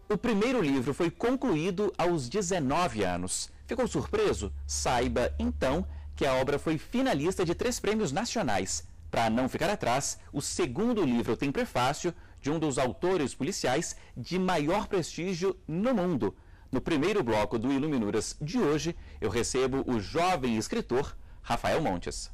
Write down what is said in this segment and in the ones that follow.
O primeiro livro foi concluído aos 19 anos. Ficou surpreso? Saiba, então, que a obra foi finalista de 3 prêmios nacionais. Para não ficar atrás, o segundo livro tem prefácio de um dos autores policiais de maior prestígio no mundo. No primeiro bloco do Iluminuras de hoje, eu recebo o jovem escritor Rafael Montes.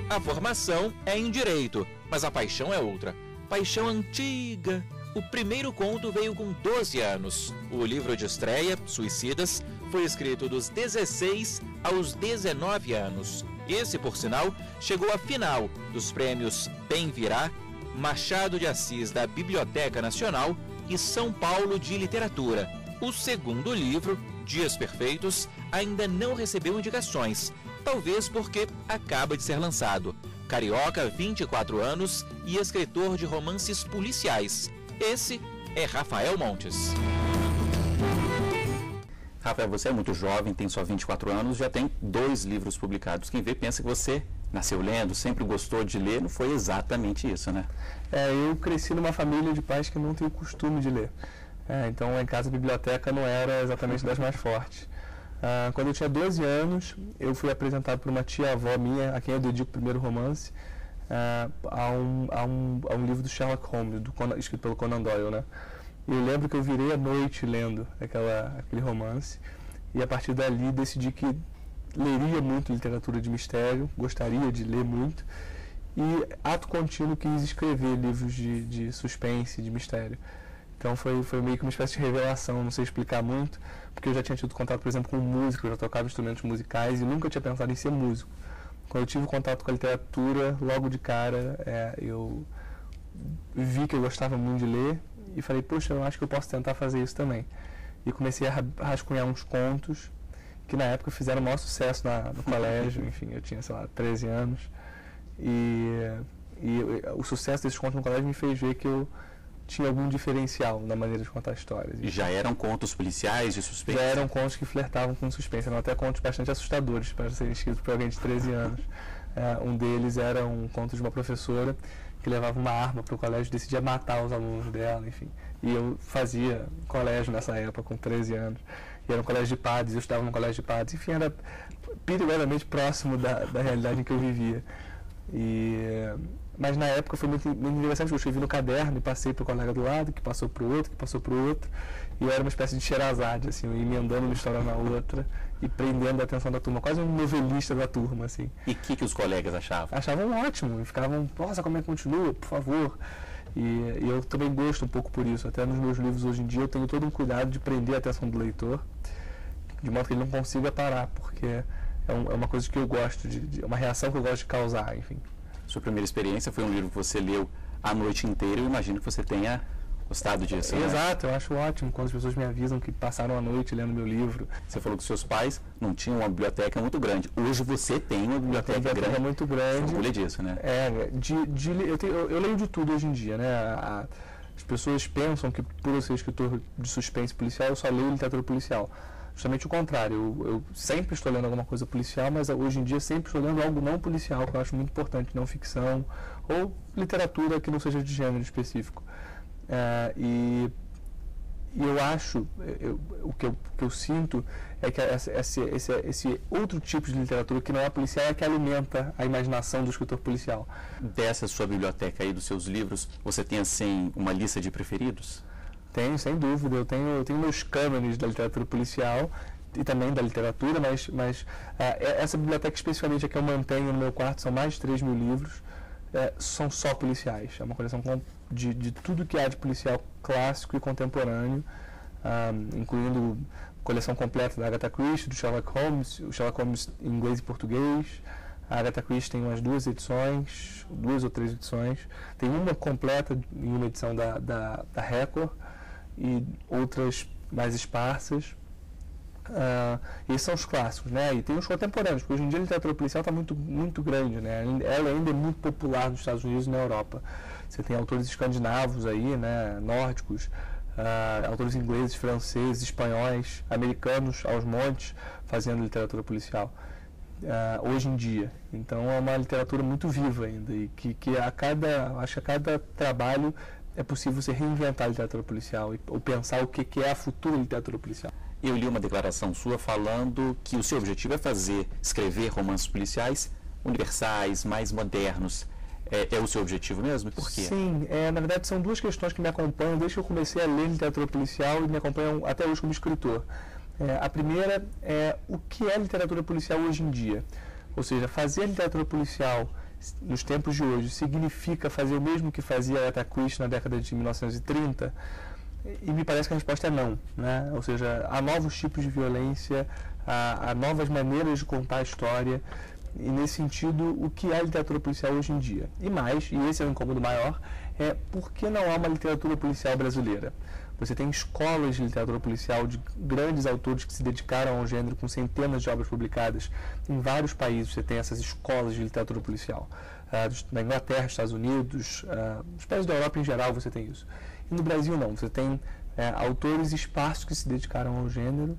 A formação é em direito, mas a paixão é outra. Paixão antiga. O primeiro conto veio com 12 anos. O livro de estreia, Suicidas, foi escrito dos 16 aos 19 anos. Esse, por sinal, chegou à final dos prêmios Bem Virá, Machado de Assis da Biblioteca Nacional e São Paulo de Literatura. O segundo livro, Dias Perfeitos, ainda não recebeu indicações, talvez porque acaba de ser lançado. Carioca, 24 anos e escritor de romances policiais. Esse é Rafael Montes. Rafael, você é muito jovem, tem só 24 anos, já tem 2 livros publicados. Quem vê pensa que você nasceu lendo, sempre gostou de ler, não foi exatamente isso, né? Eu cresci numa família de pais que não têm o costume de ler. Então, em casa, a biblioteca não era exatamente das mais fortes. Quando eu tinha 12 anos, eu fui apresentado por uma tia-avó minha, a quem eu dedico o primeiro romance, a um livro do Sherlock Holmes, escrito pelo Conan Doyle, né? E eu lembro que eu virei a noite lendo aquele romance, e a partir dali decidi que leria muito literatura de mistério, gostaria de ler muito, e ato contínuo quis escrever livros de suspense, de mistério. Então foi meio que uma espécie de revelação, não sei explicar muito, porque eu já tinha tido contato, por exemplo, com música, eu já tocava instrumentos musicais e nunca tinha pensado em ser músico. Quando eu tive contato com a literatura, logo de cara, eu vi que eu gostava muito de ler e falei, poxa, eu acho que eu posso tentar fazer isso também. E comecei a rascunhar uns contos que na época fizeram o maior sucesso no colégio, enfim, eu tinha, sei lá, 13 anos. E o sucesso desses contos no colégio me fez ver que eu tinha algum diferencial na maneira de contar histórias. E já eram contos policiais de suspense? Já eram contos que flertavam com suspense, eram até contos bastante assustadores para serem escritos por alguém de 13 anos. Um deles era um conto de uma professora que levava uma arma para o colégio e decidia matar os alunos dela, enfim. E eu fazia colégio nessa época, com 13 anos. E era um colégio de padres, eu estudava num colégio de padres. Enfim, era perigosamente próximo da realidade em que eu vivia. Mas na época foi muito interessante, eu escrevi no caderno e passei para o colega do lado, que passou para o outro, que passou para o outro, e eu era uma espécie de Sherazade, assim, eu ia emendando uma história na outra e prendendo a atenção da turma, quase um novelista da turma, assim. E o que os colegas achavam? Achavam ótimo, e ficavam, nossa, como é que continua, por favor. E eu também gosto um pouco por isso, até nos meus livros hoje em dia eu tenho todo um cuidado de prender a atenção do leitor, de modo que ele não consiga parar, porque é uma coisa que eu gosto, é uma reação que eu gosto de causar, enfim. Sua primeira experiência foi um livro que você leu a noite inteira, eu imagino que você tenha gostado disso, né? Exato, eu acho ótimo quando as pessoas me avisam que passaram a noite lendo meu livro. Você falou que seus pais não tinham uma biblioteca muito grande. Hoje você tem uma biblioteca grande. Muito grande. Você orgulha disso, né? Eu leio de tudo hoje em dia, né? As pessoas pensam que por eu ser escritor de suspense policial, eu só leio literatura policial. Justamente o contrário, eu sempre estou lendo alguma coisa policial, mas hoje em dia sempre estou lendo algo não policial, que eu acho muito importante, não ficção, ou literatura que não seja de gênero específico. E eu acho, o que eu sinto é que esse outro tipo de literatura que não é policial é que alimenta a imaginação do escritor policial. Dessa sua biblioteca aí, dos seus livros, você tem assim uma lista de preferidos? Tenho, sem dúvida. Eu tenho meus cânones da literatura policial e também da literatura, mas essa biblioteca especificamente que eu mantenho no meu quarto, são mais de 3 mil livros, são só policiais. É uma coleção de tudo que há de policial clássico e contemporâneo, incluindo coleção completa da Agatha Christie, do Sherlock Holmes, o Sherlock Holmes em inglês e português. A Agatha Christie tem umas 2 ou 3 edições. Tem uma completa em uma edição da Record, e outras mais esparsas. Esses são os clássicos, né? E tem os contemporâneos, porque hoje em dia a literatura policial está muito, muito grande, né? Ela ainda é muito popular nos Estados Unidos e na Europa. Você tem autores escandinavos aí, né? Nórdicos, autores ingleses, franceses, espanhóis, americanos aos montes fazendo literatura policial. hoje em dia. Então é uma literatura muito viva ainda e que acho que a cada trabalho é possível você reinventar a literatura policial ou pensar o que é a futura literatura policial. Eu li uma declaração sua falando que o seu objetivo é escrever romances policiais universais, mais modernos. É o seu objetivo mesmo? E por quê? Sim, na verdade são duas questões que me acompanham desde que eu comecei a ler literatura policial e me acompanham até hoje como escritor. A primeira é o que é literatura policial hoje em dia. Ou seja, fazer literatura policial nos tempos de hoje significa fazer o mesmo que fazia Agatha Christie na década de 1930? E me parece que a resposta é não, né? Ou seja, há novos tipos de violência, há novas maneiras de contar a história. E, nesse sentido, o que é a literatura policial hoje em dia? E mais, e esse é o incômodo maior, é por que não há uma literatura policial brasileira? Você tem escolas de literatura policial de grandes autores que se dedicaram ao gênero, com centenas de obras publicadas. Em vários países você tem essas escolas de literatura policial. Na Inglaterra, Estados Unidos, nos países da Europa em geral você tem isso. E no Brasil não, você tem autores esparsos que se dedicaram ao gênero,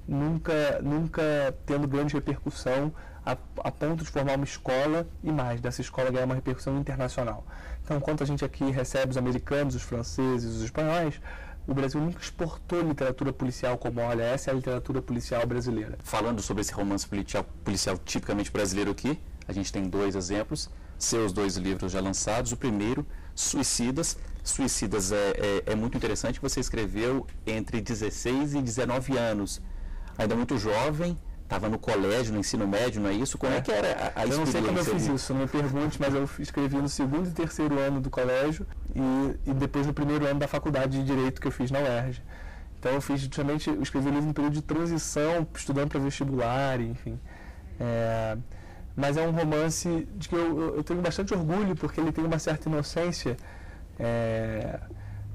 nunca tendo grande repercussão a ponto de formar uma escola e mais, dessa escola ganhar uma repercussão internacional. Então, enquanto a gente aqui recebe os americanos, os franceses, os espanhóis, o Brasil nunca exportou literatura policial como, olha, essa é a literatura policial brasileira. Falando sobre esse romance policial tipicamente brasileiro aqui, a gente tem 2 exemplos, seus 2 livros já lançados. O primeiro, Suicidas. Suicidas é muito interessante, você escreveu entre 16 e 19 anos, ainda muito jovem, estava no colégio, no ensino médio, não é isso? Como é que era a experiência? Eu não sei como eu fiz isso, não me pergunte, mas eu escrevi no 2º e 3º ano do colégio e depois no 1º ano da faculdade de Direito que eu fiz na UERJ. Então eu escrevi o livro no período de transição, estudando para vestibular, enfim. Mas é um romance de que eu tenho bastante orgulho, porque ele tem uma certa inocência,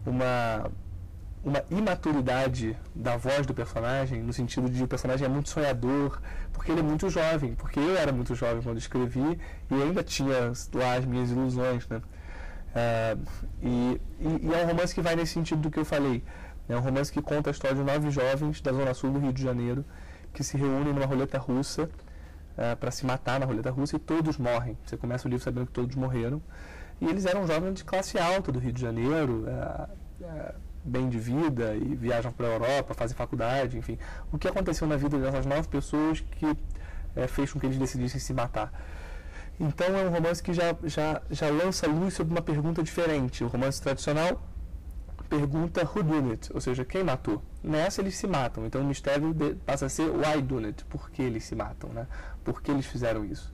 uma imaturidade da voz do personagem, no sentido de o personagem é muito sonhador, porque ele é muito jovem, porque eu era muito jovem quando escrevi e ainda tinha lá as minhas ilusões, né? E é um romance que vai nesse sentido do que eu falei. É um romance que conta a história de 9 jovens da zona sul do Rio de Janeiro que se reúnem numa roleta russa para se matar na roleta russa e todos morrem. Você começa o livro sabendo que todos morreram. E eles eram jovens de classe alta do Rio de Janeiro, bem de vida, e viajam para a Europa, fazem faculdade, enfim. O que aconteceu na vida dessas 9 pessoas que fez com que eles decidissem se matar? Então é um romance que já lança luz sobre uma pergunta diferente. O romance tradicional pergunta who done it, ou seja, quem matou. Nessa eles se matam, então o mistério passa a ser why done it, por que eles se matam, né? Por que eles fizeram isso.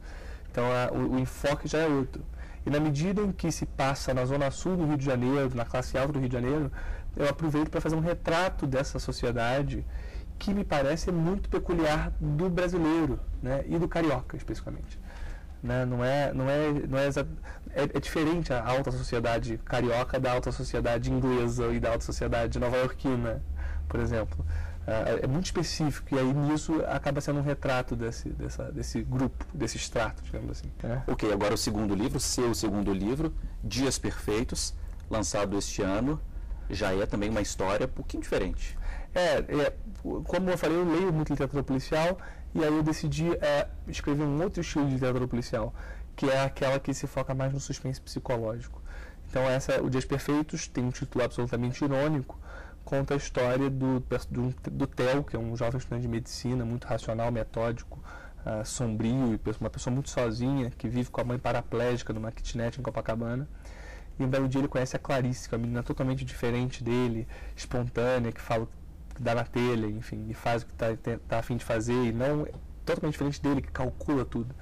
Então o enfoque já é outro. E na medida em que se passa na zona sul do Rio de Janeiro, na classe alta do Rio de Janeiro, eu aproveito para fazer um retrato dessa sociedade que me parece muito peculiar do brasileiro, né? E do carioca, especificamente. Né? É diferente a alta sociedade carioca da alta sociedade inglesa e da alta sociedade nova-iorquina, por exemplo. É muito específico e aí nisso acaba sendo um retrato desse grupo, desse extrato, digamos assim. Ok, agora o segundo livro, seu segundo livro, Dias Perfeitos, lançado este ano, já é também uma história um pouquinho diferente. Como eu falei, eu leio muito literatura policial e aí eu decidi escrever um outro estilo de literatura policial, que é aquela que se foca mais no suspense psicológico. Então o Dias Perfeitos tem um título absolutamente irônico, conta a história do Theo, que é um jovem estudante de medicina, muito racional, metódico, sombrio, e uma pessoa muito sozinha, que vive com a mãe paraplégica numa kitnet em Copacabana. E um belo dia ele conhece a Clarice, que é uma menina totalmente diferente dele, espontânea, que fala, que dá na telha, enfim, e faz o que está a fim de fazer, e não totalmente diferente dele, que calcula tudo.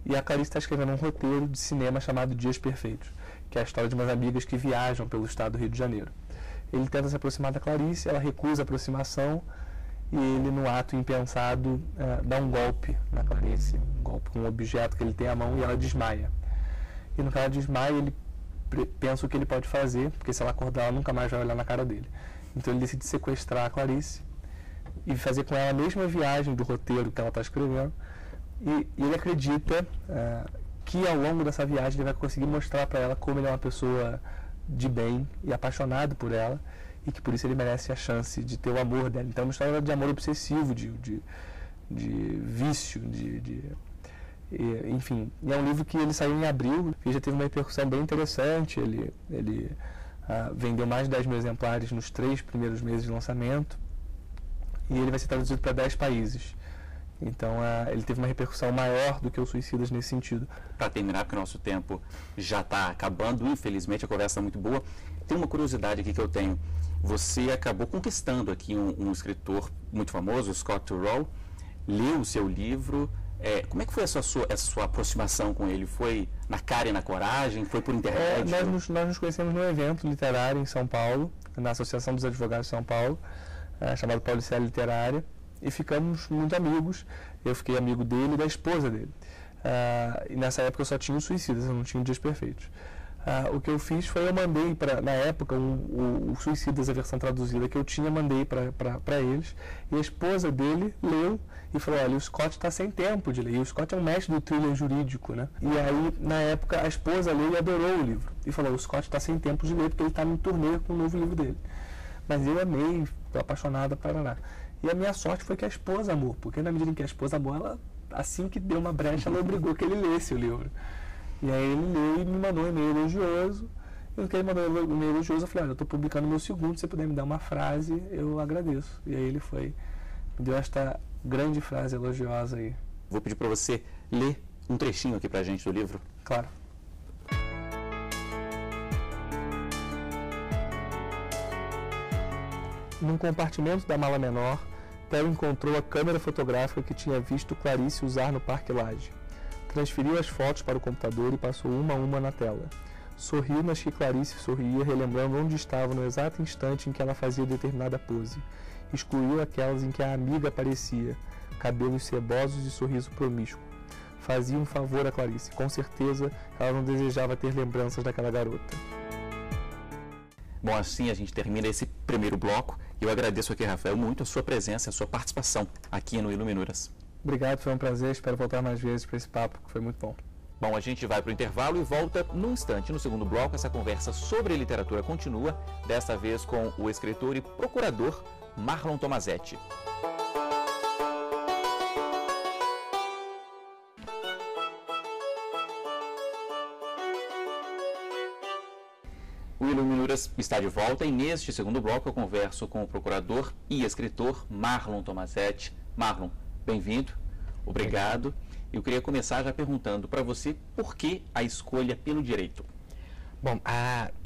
E a Clarice está escrevendo um roteiro de cinema chamado Dias Perfeitos, que é a história de umas amigas que viajam pelo estado do Rio de Janeiro. Ele tenta se aproximar da Clarice, ela recusa a aproximação e ele, no ato impensado, dá um golpe na Clarice, um golpe com um objeto que ele tem à mão e ela desmaia. E no que ela desmaia, ele pensa o que ele pode fazer, porque se ela acordar, ela nunca mais vai olhar na cara dele. Então ele decide sequestrar a Clarice e fazer com ela a mesma viagem do roteiro que ela está escrevendo. E ele acredita que ao longo dessa viagem ele vai conseguir mostrar para ela como ele é uma pessoa de bem e apaixonado por ela e que por isso ele merece a chance de ter o amor dela. Então é uma história de amor obsessivo, de vício, enfim, é um livro que ele saiu em abril e já teve uma repercussão bem interessante. Ele vendeu mais de 10 mil exemplares nos 3 primeiros meses de lançamento e ele vai ser traduzido para 10 países. Então, ele teve uma repercussão maior do que o Suicidas nesse sentido. Para terminar, porque o nosso tempo já está acabando, infelizmente a conversa é muito boa. Tem uma curiosidade aqui que eu tenho. Você acabou conquistando aqui um escritor muito famoso, Scott Turow, leu o seu livro. Como é que foi essa sua aproximação com ele? Foi na cara e na coragem? Foi por internet? Nós nos conhecemos num evento literário em São Paulo, na Associação dos Advogados de São Paulo, chamado Paulicéia Literária, e ficamos muito amigos. Eu fiquei amigo dele e da esposa dele. E nessa época eu só tinha os Suicidas, eu não tinha Dias Perfeitos. O que eu fiz foi, eu mandei, na época, o Suicidas, a versão traduzida que eu tinha, mandei para eles, e a esposa dele leu e falou: olha, o Scott está sem tempo de ler, e o Scott é um mestre do thriller jurídico, né? E aí, na época, a esposa leu e adorou o livro, e falou: o Scott está sem tempo de ler, porque ele está em turnê com o novo livro dele. Mas eu amei, estou apaixonada, parará. E a minha sorte foi que a esposa amou, porque na medida em que a esposa amou, ela, assim que deu uma brecha, ela obrigou que ele lesse o livro. E aí ele leu e me mandou um e-mail elogioso. E no que ele mandou um e-mail elogioso, eu falei: olha, eu estou publicando meu segundo, se você puder me dar uma frase, eu agradeço. E aí ele me deu esta grande frase elogiosa aí. Vou pedir para você ler um trechinho aqui para a gente do livro. Claro. Num compartimento da mala menor, Theo encontrou a câmera fotográfica que tinha visto Clarice usar no Parque Lage. Transferiu as fotos para o computador e passou uma a uma na tela. Sorriu nas que Clarice sorria, relembrando onde estava no exato instante em que ela fazia determinada pose. Excluiu aquelas em que a amiga aparecia, cabelos cebosos e sorriso promíscuo. Fazia um favor a Clarice. Com certeza, ela não desejava ter lembranças daquela garota. Bom, assim a gente termina esse primeiro bloco. Eu agradeço aqui, Rafael, muito a sua presença, a sua participação aqui no Iluminuras. Obrigado, foi um prazer. Espero voltar mais vezes para esse papo, que foi muito bom. Bom, a gente vai para o intervalo e volta num instante. No segundo bloco, essa conversa sobre literatura continua, desta vez com o escritor e procurador Marlon Tomazetti. O Iluminuras está de volta e neste segundo bloco eu converso com o procurador e escritor Marlon Tomazetti. Marlon, bem-vindo, obrigado. Eu queria começar já perguntando para você por que a escolha pelo direito. Bom,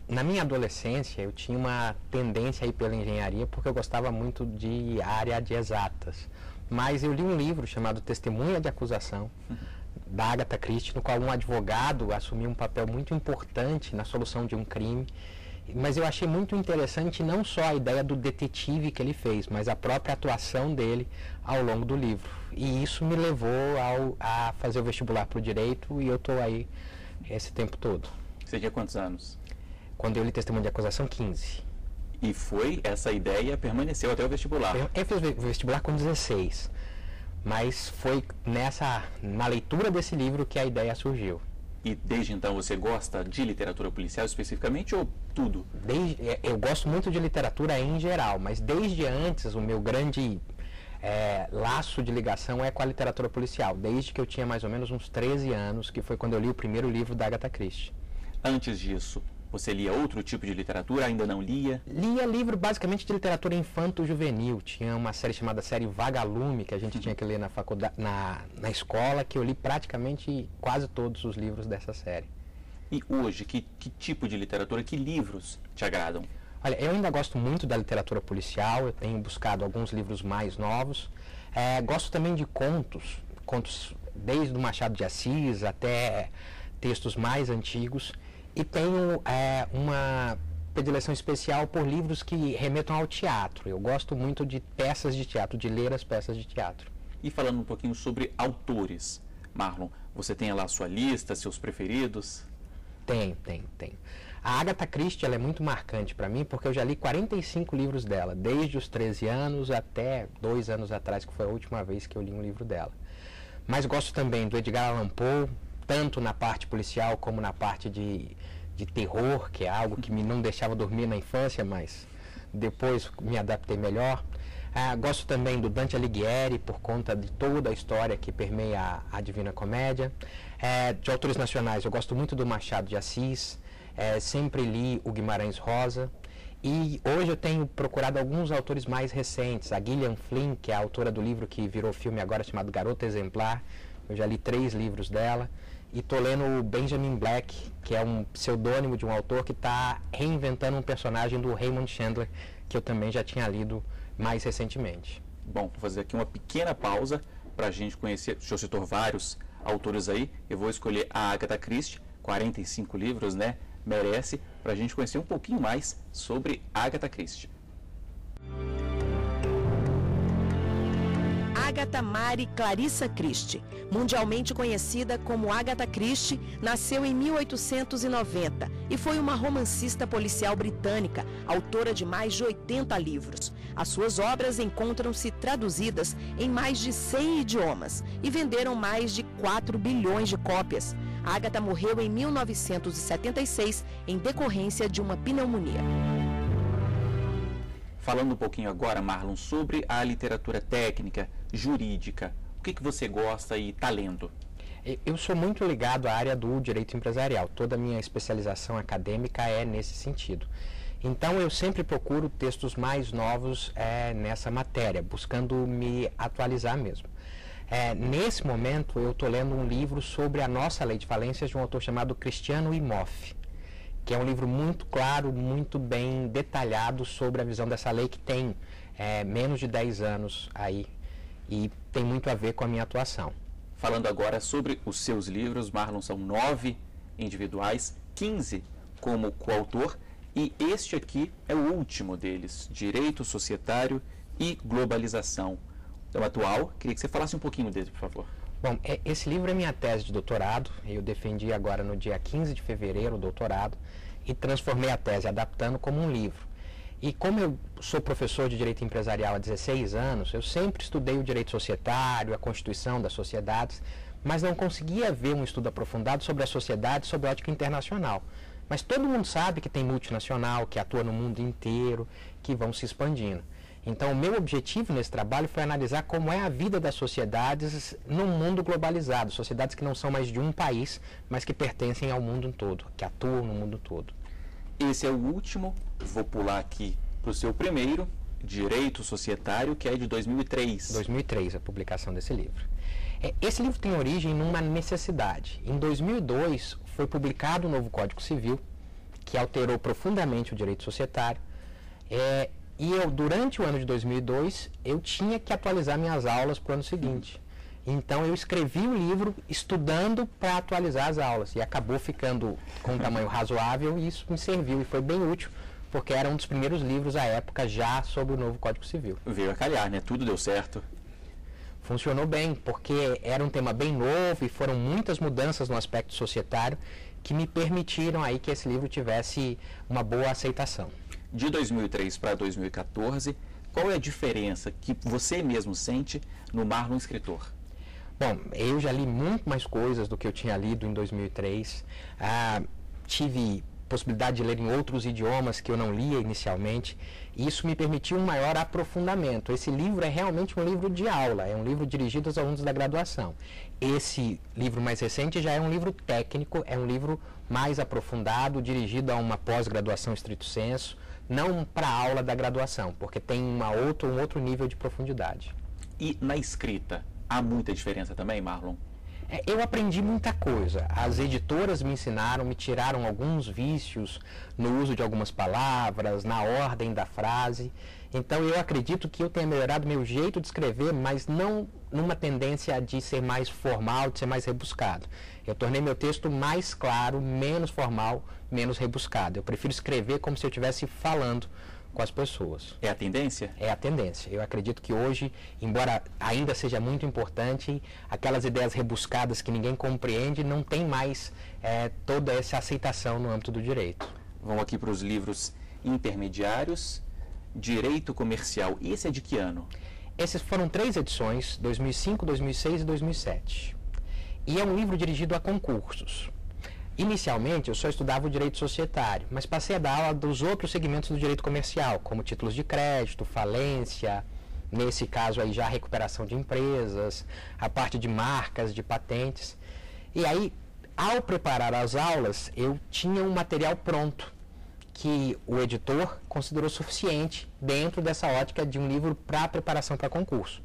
na minha adolescência eu tinha uma tendência a ir pela engenharia porque eu gostava muito de área de exatas. Mas eu li um livro chamado Testemunha de Acusação, da Agatha Christie, no qual um advogado assumiu um papel muito importante na solução de um crime. Mas eu achei muito interessante não só a ideia do detetive que ele fez, mas a própria atuação dele ao longo do livro. E isso me levou a fazer o vestibular para o direito e eu estou aí esse tempo todo. Você tinha quantos anos? Quando eu li Testemunho de Acusação, 15. E foi essa ideia, permaneceu até o vestibular? Eu fiz o vestibular com 16. Mas foi na leitura desse livro que a ideia surgiu. E desde então você gosta de literatura policial especificamente ou tudo? Eu gosto muito de literatura em geral, mas desde antes o meu grande laço de ligação é com a literatura policial. Desde que eu tinha mais ou menos uns 13 anos, que foi quando eu li o primeiro livro da Agatha Christie. Antes disso, você lia outro tipo de literatura? Ainda não lia? Lia livro basicamente de literatura infanto-juvenil. Tinha uma série chamada série Vagalume, que a gente tinha que ler na faculdade, na escola, que eu li praticamente quase todos os livros dessa série. E hoje, que tipo de literatura, que livros te agradam? Olha, eu ainda gosto muito da literatura policial, eu tenho buscado alguns livros mais novos. Gosto também de contos desde o Machado de Assis até textos mais antigos. E tenho uma predileção especial por livros que remetam ao teatro. Eu gosto muito de peças de teatro, de ler as peças de teatro. E falando um pouquinho sobre autores, Marlon, você tem lá a sua lista, seus preferidos? Tenho. A Agatha Christie ela é muito marcante para mim porque eu já li 45 livros dela, desde os 13 anos até 2 anos atrás, que foi a última vez que eu li um livro dela. Mas gosto também do Edgar Allan Poe, tanto na parte policial como na parte de terror, que é algo que não deixava dormir na infância, mas depois me adaptei melhor. Gosto também do Dante Alighieri, por conta de toda a história que permeia a Divina Comédia. De autores nacionais, eu gosto muito do Machado de Assis, sempre li o Guimarães Rosa. E hoje eu tenho procurado alguns autores mais recentes. A Gillian Flynn, que é a autora do livro que virou filme agora, chamado Garota Exemplar. Eu já li 3 livros dela. E estou lendo o Benjamin Black, que é um pseudônimo de um autor que está reinventando um personagem do Raymond Chandler, que eu também já tinha lido mais recentemente. Bom, vou fazer aqui uma pequena pausa para a gente conhecer. O senhor citou vários autores aí. Eu vou escolher a Agatha Christie, 45 livros, né? Merece, para a gente conhecer um pouquinho mais sobre Agatha Christie. Agatha Mary Clarissa Christie, mundialmente conhecida como Agatha Christie, nasceu em 1890 e foi uma romancista policial britânica, autora de mais de 80 livros. As suas obras encontram-se traduzidas em mais de 100 idiomas e venderam mais de 4 bilhões de cópias. Agatha morreu em 1976 em decorrência de uma pneumonia. Falando um pouquinho agora, Marlon, sobre a literatura técnica, jurídica, o que você gosta e está lendo? Eu sou muito ligado à área do direito empresarial. Toda a minha especialização acadêmica é nesse sentido. Então, eu sempre procuro textos mais novos nessa matéria, buscando me atualizar mesmo. Nesse momento, eu estou lendo um livro sobre a nossa lei de falências de um autor chamado Cristiano Imhoff, que é um livro muito claro, muito bem detalhado sobre a visão dessa lei que tem menos de 10 anos aí e tem muito a ver com a minha atuação. Falando agora sobre os seus livros, Marlon, são 9 individuais, 15 como coautor e este aqui é o último deles, Direito Societário e Globalização. Então, atual, queria que você falasse um pouquinho dele, por favor. Bom, esse livro é minha tese de doutorado, eu defendi agora no dia 15 de fevereiro o doutorado e transformei a tese adaptando como um livro. E como eu sou professor de Direito Empresarial há 16 anos, eu sempre estudei o direito societário, a constituição das sociedades, mas não conseguia ver um estudo aprofundado sobre a sociedade sob a ótica internacional. Mas todo mundo sabe que tem multinacional, que atua no mundo inteiro, que vão se expandindo. Então, o meu objetivo nesse trabalho foi analisar como é a vida das sociedades num mundo globalizado, sociedades que não são mais de um país, mas que pertencem ao mundo todo, que atuam no mundo todo. Esse é o último, vou pular aqui para o seu primeiro, Direito Societário, que é de 2003. 2003, a publicação desse livro. Esse livro tem origem numa necessidade. Em 2002, foi publicado o novo Código Civil, que alterou profundamente o direito societário. E eu, durante o ano de 2002, eu tinha que atualizar minhas aulas para o ano seguinte. Então, eu escrevi o livro estudando para atualizar as aulas. E acabou ficando com um tamanho razoável e isso me serviu e foi bem útil, porque era um dos primeiros livros à época já sobre o novo Código Civil. Veio a calhar, né? Tudo deu certo. Funcionou bem, porque era um tema bem novo e foram muitas mudanças no aspecto societário que me permitiram aí que esse livro tivesse uma boa aceitação. De 2003 para 2014, qual é a diferença que você mesmo sente no Marlon escritor? Bom, eu já li muito mais coisas do que eu tinha lido em 2003. Tive possibilidade de ler em outros idiomas que eu não lia inicialmente. E isso me permitiu um maior aprofundamento. Esse livro é realmente um livro de aula, é um livro dirigido aos alunos da graduação. Esse livro mais recente já é um livro técnico, é um livro mais aprofundado, dirigido a uma pós-graduação estrito sensu, não para a aula da graduação, porque tem um outro nível de profundidade. E na escrita, há muita diferença também, Marlon? Eu aprendi muita coisa. As editoras me ensinaram, me tiraram alguns vícios no uso de algumas palavras, na ordem da frase. Então eu acredito que eu tenha melhorado meu jeito de escrever, mas não numa tendência de ser mais formal, de ser mais rebuscado. Eu tornei meu texto mais claro, menos formal, menos rebuscado. Eu prefiro escrever como se eu estivesse falando com as pessoas. É a tendência? É a tendência. Eu acredito que hoje, embora ainda seja muito importante, aquelas ideias rebuscadas que ninguém compreende, não tem mais toda essa aceitação no âmbito do direito. Vamos aqui para os livros intermediários. Direito Comercial. E esse é de que ano? Esses foram 3 edições, 2005, 2006 e 2007. E é um livro dirigido a concursos. Inicialmente, eu só estudava o direito societário, mas passei a dar aula dos outros segmentos do direito comercial, como títulos de crédito, falência, Nesse caso aí já a recuperação de empresas, a parte de marcas, de patentes. E aí, ao preparar as aulas, eu tinha um material pronto, que o editor considerou suficiente dentro dessa ótica de um livro para preparação para concurso.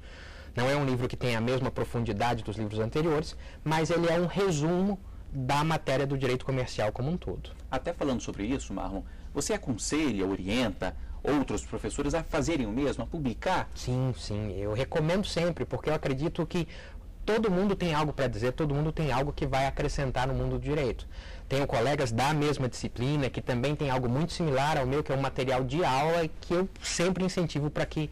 Não é um livro que tem a mesma profundidade dos livros anteriores, mas ele é um resumo da matéria do direito comercial como um todo. Até falando sobre isso, Marlon, você aconselha, orienta outros professores a fazerem o mesmo, a publicar? Sim, eu recomendo sempre, porque eu acredito que todo mundo tem algo para dizer, todo mundo tem algo que vai acrescentar no mundo do direito. Tenho colegas da mesma disciplina que também tem algo muito similar ao meu, que é um material de aula, que eu sempre incentivo para que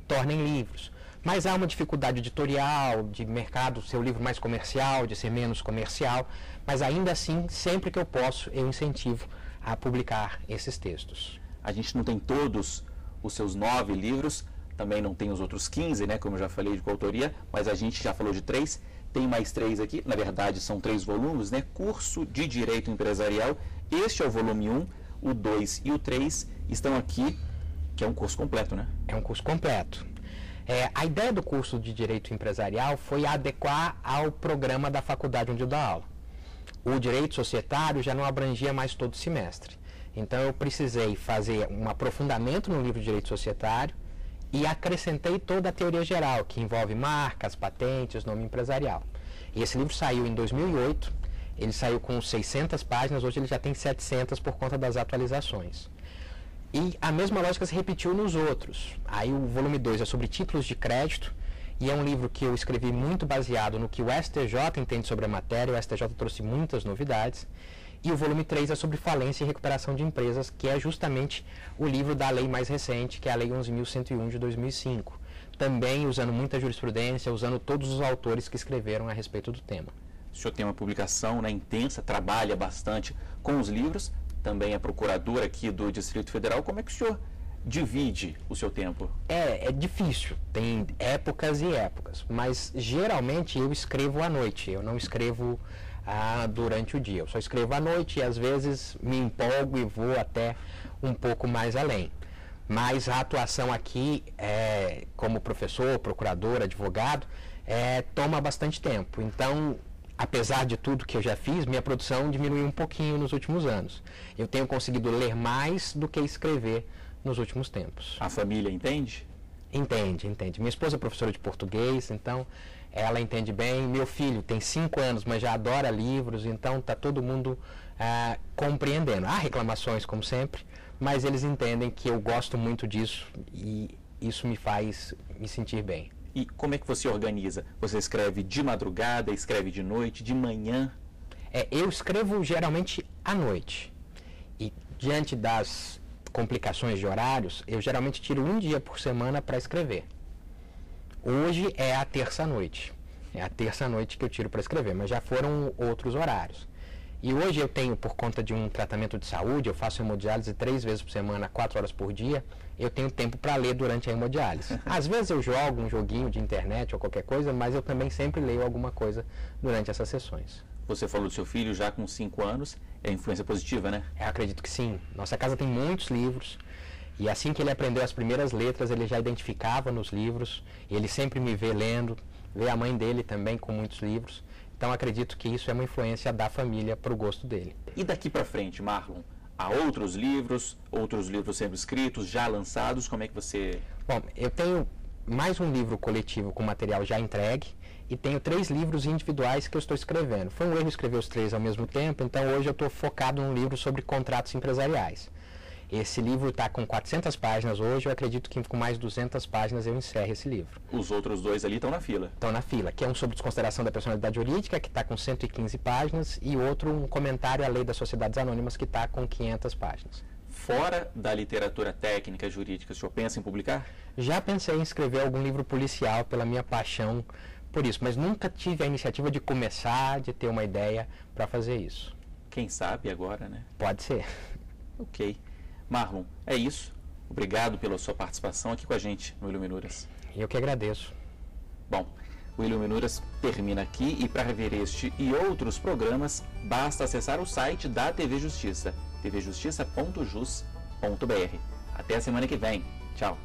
tornem livros. Mas há uma dificuldade editorial, de mercado, ser o livro mais comercial, de ser menos comercial, mas ainda assim, sempre que eu posso, eu incentivo a publicar esses textos. A gente não tem todos os seus 9 livros, também não tem os outros 15, né, como eu já falei, de coautoria, mas a gente já falou de 3, tem mais 3 aqui, na verdade são 3 volumes, né, Curso de Direito Empresarial, este é o volume 1, o 2 e o 3 estão aqui, que é um curso completo, né? É um curso completo. A ideia do curso de Direito Empresarial foi adequar ao programa da faculdade onde eu dou aula. O direito societário já não abrangia mais todo o semestre. Então eu precisei fazer um aprofundamento no livro de Direito Societário e acrescentei toda a teoria geral, que envolve marcas, patentes, nome empresarial. E esse livro saiu em 2008, ele saiu com 600 páginas, hoje ele já tem 700 por conta das atualizações. E a mesma lógica se repetiu nos outros. Aí o volume 2 é sobre títulos de crédito, e é um livro que eu escrevi muito baseado no que o STJ entende sobre a matéria, o STJ trouxe muitas novidades. E o volume 3 é sobre falência e recuperação de empresas, que é justamente o livro da lei mais recente, que é a Lei 11.101 de 2005. Também usando muita jurisprudência, usando todos os autores que escreveram a respeito do tema. O senhor tem uma publicação, né, intensa, trabalha bastante com os livros, também é procurador aqui do Distrito Federal. Como é que o senhor divide o seu tempo? É difícil, tem épocas e épocas, mas geralmente eu escrevo à noite, eu não escrevo durante o dia. Eu só escrevo à noite e às vezes me empolgo e vou até um pouco mais além. Mas a atuação aqui, como professor, procurador, advogado, toma bastante tempo. Então, apesar de tudo que eu já fiz, minha produção diminuiu um pouquinho nos últimos anos. Eu tenho conseguido ler mais do que escrever nos últimos tempos. A família entende? Entende. Minha esposa é professora de português, então ela entende bem. Meu filho tem 5 anos, mas já adora livros, então está todo mundo compreendendo. Há reclamações, como sempre, mas eles entendem que eu gosto muito disso e isso me faz me sentir bem. E como é que você organiza? Você escreve de madrugada, escreve de noite, de manhã? Eu escrevo geralmente à noite. E diante das complicações de horários, eu geralmente tiro um dia por semana para escrever. Hoje é a terça-noite. É a terça-noite que eu tiro para escrever, mas já foram outros horários. E hoje eu tenho, por conta de um tratamento de saúde, eu faço hemodiálise 3 vezes por semana, 4 horas por dia, eu tenho tempo para ler durante a hemodiálise. Às vezes eu jogo um joguinho de internet ou qualquer coisa, mas eu também sempre leio alguma coisa durante essas sessões. Você falou do seu filho já com 5 anos, é influência positiva, né? Eu acredito que sim. Nossa casa tem muitos livros. E assim que ele aprendeu as primeiras letras, ele já identificava nos livros. E ele sempre me vê lendo, vê a mãe dele também com muitos livros. Então acredito que isso é uma influência da família para o gosto dele. E daqui para frente, Marlon? Há outros livros sendo escritos, já lançados? Como é que você... Bom, eu tenho mais um livro coletivo com material já entregue e tenho 3 livros individuais que eu estou escrevendo. Foi um erro escrever os 3 ao mesmo tempo, então hoje eu estou focado num livro sobre contratos empresariais. Esse livro está com 400 páginas hoje, eu acredito que com mais 200 páginas eu encerro esse livro. Os outros 2 ali estão na fila? Estão na fila, que é um sobre desconsideração da personalidade jurídica, que está com 115 páginas, e outro, um comentário à lei das sociedades anônimas, que está com 500 páginas. Fora da literatura técnica jurídica, o senhor pensa em publicar? Já pensei em escrever algum livro policial pela minha paixão por isso, mas nunca tive a iniciativa de começar, de ter uma ideia para fazer isso. Quem sabe agora, né? Pode ser. Ok. Marlon, é isso. Obrigado pela sua participação aqui com a gente no Iluminuras. Eu que agradeço. Bom, o Iluminuras termina aqui e para rever este e outros programas, basta acessar o site da TV Justiça, tvjustiça.jus.br. Até a semana que vem. Tchau.